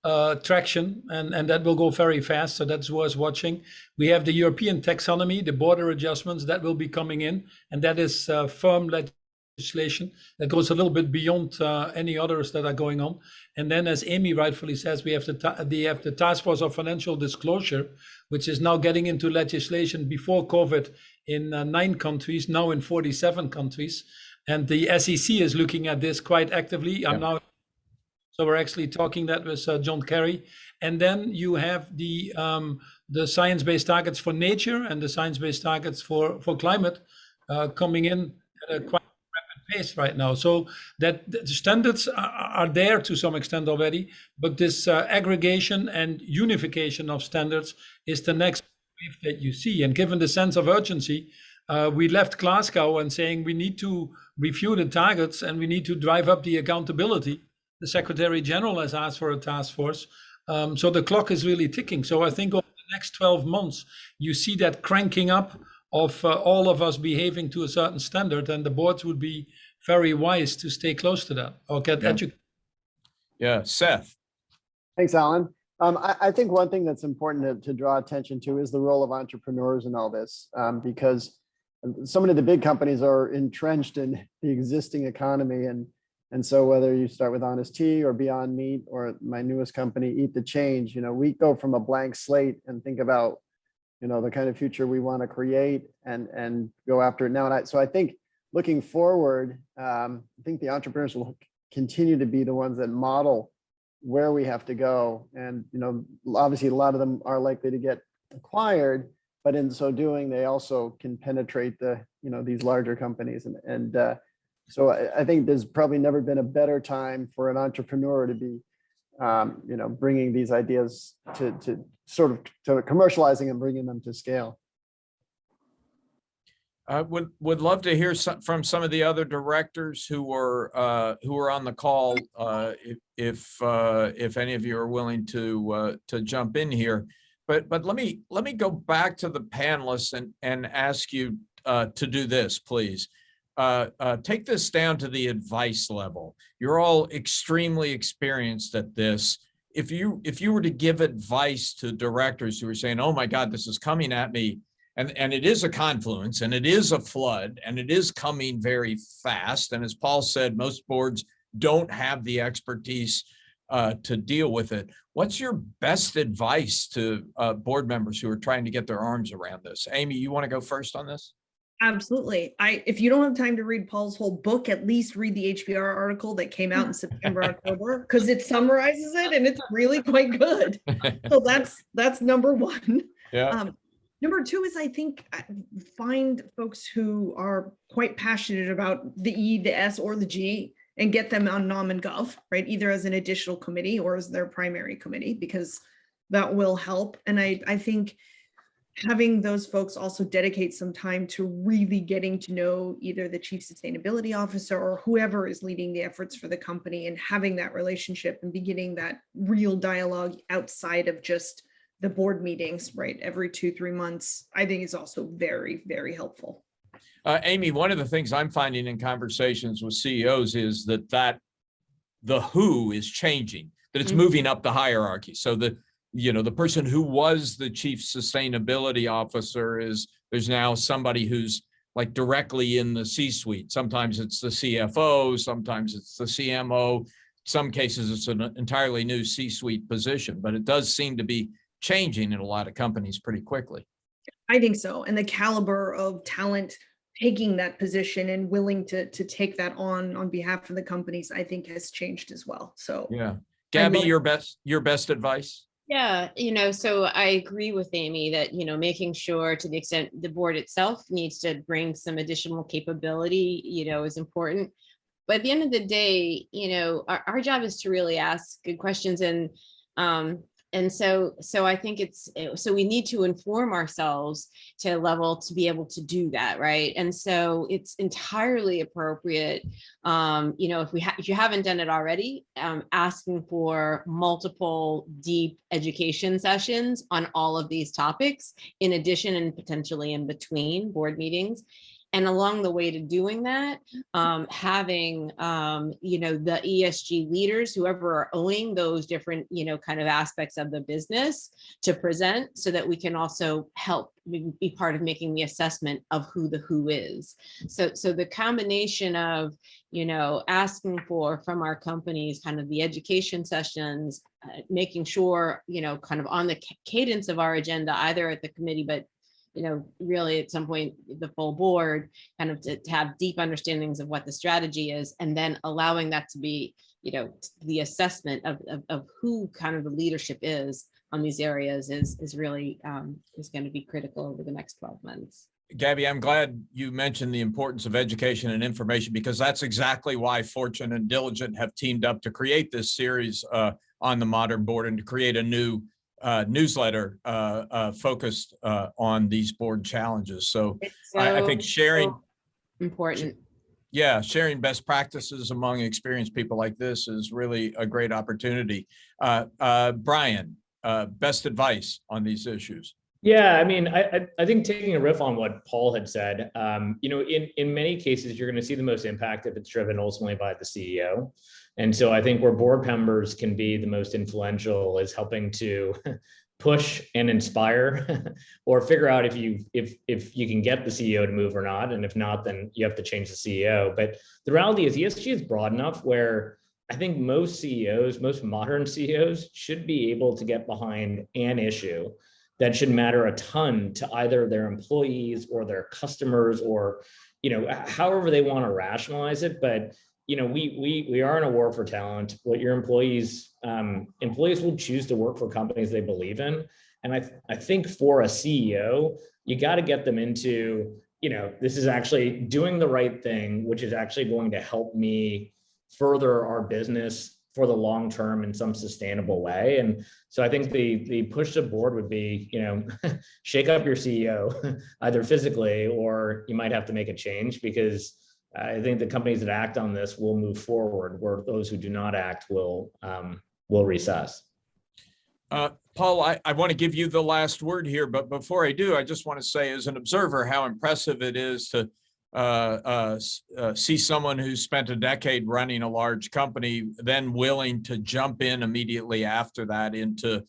traction, and that will go very fast. So that's worth watching. We have the European taxonomy, the border adjustments that will be coming in, and that is firm legislation that goes a little bit beyond any others that are going on. And then, as Amy rightfully says, we have the Task Force of Financial Disclosure, which is now getting into legislation before COVID in 9 countries, now in 47 countries. And the SEC is looking at this quite actively. So we're actually talking that with John Kerry. And then you have the science-based targets for nature and the science-based targets for climate coming in at a quite rapid pace right now. So that the standards are there to some extent already, but this aggregation and unification of standards is the next wave that you see. And given the sense of urgency, we left Glasgow and saying we need to review the targets and we need to drive up the accountability. The Secretary General has asked for a task force. So the clock is really ticking. So I think over the next 12 months, you see that cranking up of all of us behaving to a certain standard, and the boards would be very wise to stay close to that or get educated. Yeah, Seth. Thanks, Alan. I think one thing that's important to draw attention to is the role of entrepreneurs in all this, because so many of the big companies are entrenched in the existing economy. And so whether you start with Honest Tea or Beyond Meat or my newest company, Eat the Change, we go from a blank slate and think about, the kind of future we want to create and go after it now. And so I think looking forward, I think the entrepreneurs will continue to be the ones that model where we have to go. And, obviously a lot of them are likely to get acquired, but in so doing, they also can penetrate these larger companies. So I think there's probably never been a better time for an entrepreneur to be, bringing these ideas to commercializing and bringing them to scale. I would love to hear from some of the other directors who are on the call, if any of you are willing to jump in here. But let me go back to the panelists and ask you to do this, please. Take this down to the advice level. You're all extremely experienced at this. If you were to give advice to directors who are saying, "Oh my God, this is coming at me," and it is a confluence, and it is a flood, and it is coming very fast. And as Paul said, most boards don't have the expertise to deal with it. What's your best advice to board members who are trying to get their arms around this? Amy, you want to go first on this? Absolutely. If you don't have time to read Paul's whole book, at least read the HBR article that came out in September, October, because it summarizes it and it's really quite good. So that's number one. Yeah. Number two is, I think, find folks who are quite passionate about the E, the S, or the G, and get them on Nom and Gov, right? Either as an additional committee or as their primary committee, because that will help. And I think having those folks also dedicate some time to really getting to know either the chief sustainability officer or whoever is leading the efforts for the company, and having that relationship and beginning that real dialogue outside of just the board meetings, right? Every 2-3 months, I think is also very, very helpful. Amy, one of the things I'm finding in conversations with CEOs is that the who is changing, that it's moving up the hierarchy. So the person who was the chief sustainability officer there's now somebody who's like directly in the C-suite. Sometimes it's the CFO, sometimes it's the CMO, some cases it's an entirely new C-suite position, but it does seem to be changing in a lot of companies pretty quickly. I think so. And the caliber of talent taking that position and willing to take that on behalf of the companies, I think has changed as well. So Yeah. Gabby, love- your best advice? Yeah, so I agree with Amy that, making sure to the extent the board itself needs to bring some additional capability, is important. But at the end of the day, our job is to really ask good questions, and so I think so we need to inform ourselves to a level to be able to do that, right? And so it's entirely appropriate, if you haven't done it already, asking for multiple deep education sessions on all of these topics, in addition and potentially in between board meetings. And along the way to doing that, having, the ESG leaders, whoever are owning those different, kind of aspects of the business, to present, so that we can also help be part of making the assessment of who the who is. So the combination of, asking from our companies kind of the education sessions, making sure, kind of on the cadence of our agenda, either at the committee, but really at some point, the full board, kind of to have deep understandings of what the strategy is, and then allowing that to be, the assessment of who kind of the leadership is on these areas is really is going to be critical over the next 12 months. Gabby, I'm glad you mentioned the importance of education and information, because that's exactly why Fortune and Diligent have teamed up to create this series on the Modern Board, and to create a new newsletter focused on these board challenges. So I think sharing important. Yeah, sharing best practices among experienced people like this is really a great opportunity. Brian, best advice on these issues? Yeah, I mean, I think taking a riff on what Paul had said, in many cases, you're going to see the most impact if it's driven ultimately by the CEO. And so I think where board members can be the most influential is helping to push and inspire, or figure out if you can get the CEO to move or not. And if not, then you have to change the CEO. But the reality is ESG is broad enough where I think most CEOs, most modern CEOs, should be able to get behind an issue that should matter a ton to either their employees or their customers, or, however they want to rationalize it. But, we are in a war for talent. What your employees will choose to work for companies they believe in. And I think for a CEO, you got to get them into, this is actually doing the right thing, which is actually going to help me further our business for the long term in some sustainable way. And so I think the push to board would be, shake up your CEO, either physically, or you might have to make a change, because I think the companies that act on this will move forward, where those who do not act will recess. Paul, I want to give you the last word here, but before I do, I just want to say, as an observer, how impressive it is to see someone who's spent a decade running a large company, then willing to jump in immediately after that into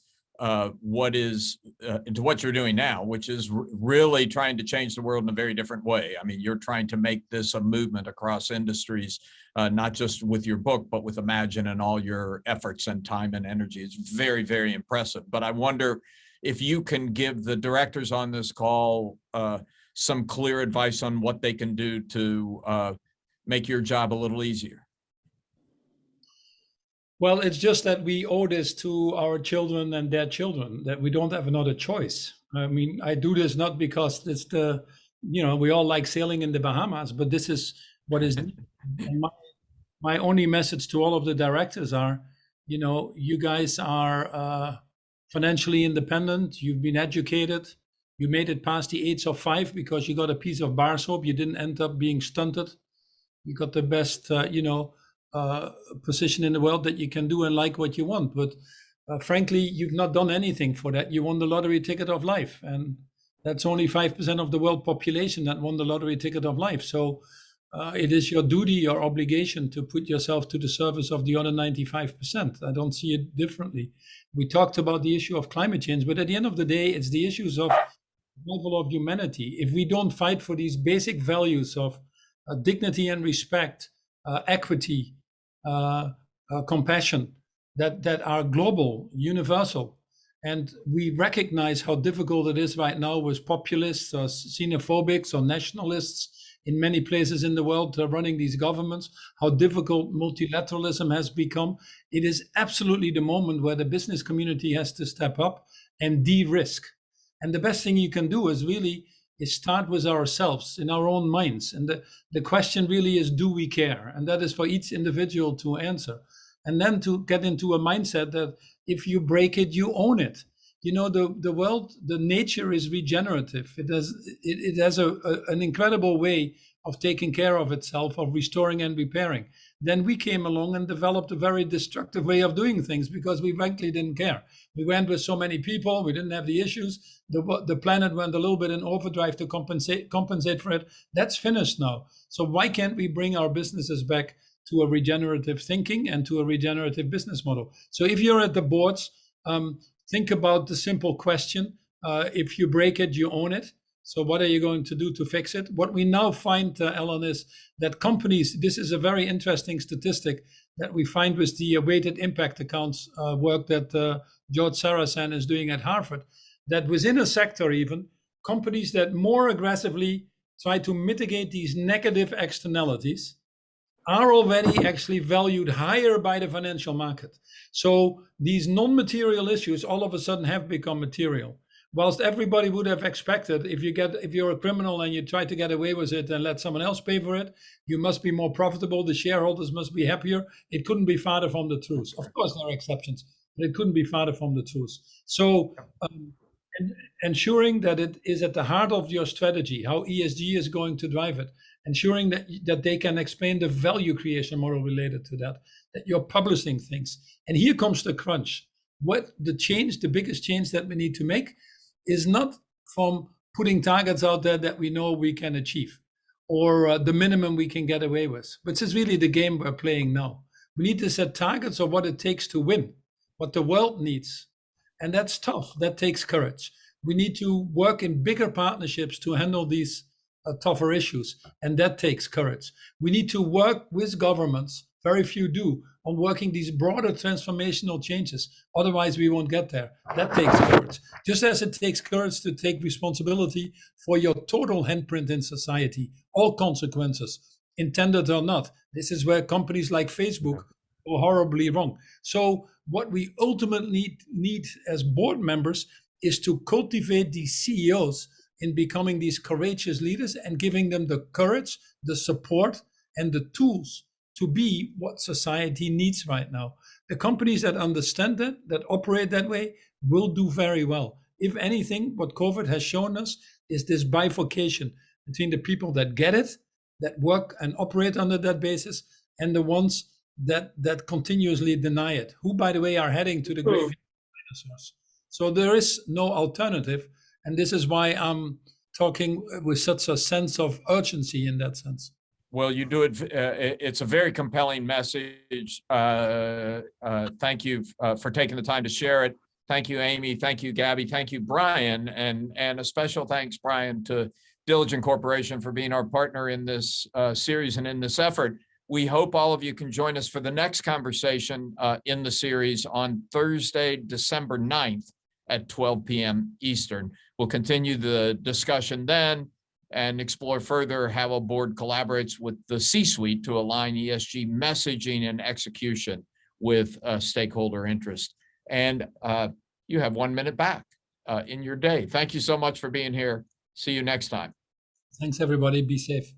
what you're doing now, which is really trying to change the world in a very different way. I mean, you're trying to make this a movement across industries, not just with your book, but with Imagine and all your efforts and time and energy. It's very, very impressive. But I wonder if you can give the directors on this call some clear advice on what they can do to make your job a little easier. Well, it's just that we owe this to our children and their children, that we don't have another choice. I mean, I do this not because it's we all like sailing in the Bahamas, but this is what is my only message to all of the directors are, you guys are financially independent. You've been educated. You made it past the age of 5 because you got a piece of bar soap. You didn't end up being stunted. You got the best, position in the world that you can do and like what you want. But frankly, you've not done anything for that. You won the lottery ticket of life. And that's only 5% of the world population that won the lottery ticket of life. So it is your duty, your obligation to put yourself to the service of the other 95%. I don't see it differently. We talked about the issue of climate change, but at the end of the day, it's the issues of level of humanity. If we don't fight for these basic values of dignity and respect, equity, compassion that are global, universal. And we recognize how difficult it is right now with populists or xenophobics or nationalists in many places in the world running these governments, how difficult multilateralism has become. It is absolutely the moment where the business community has to step up and de-risk. And the best thing you can do is start with ourselves in our own minds. And the question really is, do we care? And that is for each individual to answer. And then to get into a mindset that if you break it, you own it. You know, the world, the nature is regenerative. It has an incredible way of taking care of itself, of restoring and repairing. Then we came along and developed a very destructive way of doing things because we frankly didn't care. We went with so many people, we didn't have the issues. The planet went a little bit in overdrive to compensate for it. That's finished now. So why can't we bring our businesses back to a regenerative thinking and to a regenerative business model? So if you're at the boards, think about the simple question. If you break it, you own it. So what are you going to do to fix it? What we now find, Ellen, is that companies, this is a very interesting statistic that we find with the weighted impact accounts work that George Sarasan is doing at Harvard, that within a sector even, companies that more aggressively try to mitigate these negative externalities are already actually valued higher by the financial market. So these non-material issues all of a sudden have become material. Whilst everybody would have expected, if you're a criminal and you try to get away with it and let someone else pay for it, you must be more profitable, the shareholders must be happier. It couldn't be farther from the truth. Of course, there are exceptions, but it couldn't be farther from the truth. So ensuring that it is at the heart of your strategy, how ESG is going to drive it, ensuring that they can explain the value creation model related to that you're publishing things. And here comes the crunch. What the biggest change that we need to make is not from putting targets out there that we know we can achieve or the minimum we can get away with, which is really the game we're playing now. We need to set targets of what it takes to win, what the world needs. And that's tough. That takes courage. We need to work in bigger partnerships to handle these tougher issues. And that takes courage. We need to work with governments, very few do, on working these broader transformational changes. Otherwise, we won't get there. That takes courage. Just as it takes courage to take responsibility for your total handprint in society, all consequences, intended or not. This is where companies like Facebook go horribly wrong. So what we ultimately need as board members is to cultivate these CEOs in becoming these courageous leaders and giving them the courage, the support, and the tools to be what society needs right now. The companies that understand that operate that way, will do very well. If anything, what COVID has shown us is this bifurcation between the people that get it, that work and operate under that basis, and the ones that continuously deny it, who, by the way, are heading to the grave dinosaurs. So there is no alternative. And this is why I'm talking with such a sense of urgency in that sense. Well, you do it. It's a very compelling message. Thank you for taking the time to share it. Thank you, Amy. Thank you, Gabby. Thank you, Brian. And a special thanks, Brian, to Diligent Corporation for being our partner in this series and in this effort. We hope all of you can join us for the next conversation in the series on Thursday, December 9th at 12 p.m. Eastern. We'll continue the discussion then and explore further how a board collaborates with the C-suite to align ESG messaging and execution with stakeholder interest. And you have 1 minute back in your day. Thank you so much for being here. See you next time. Thanks, everybody. Be safe.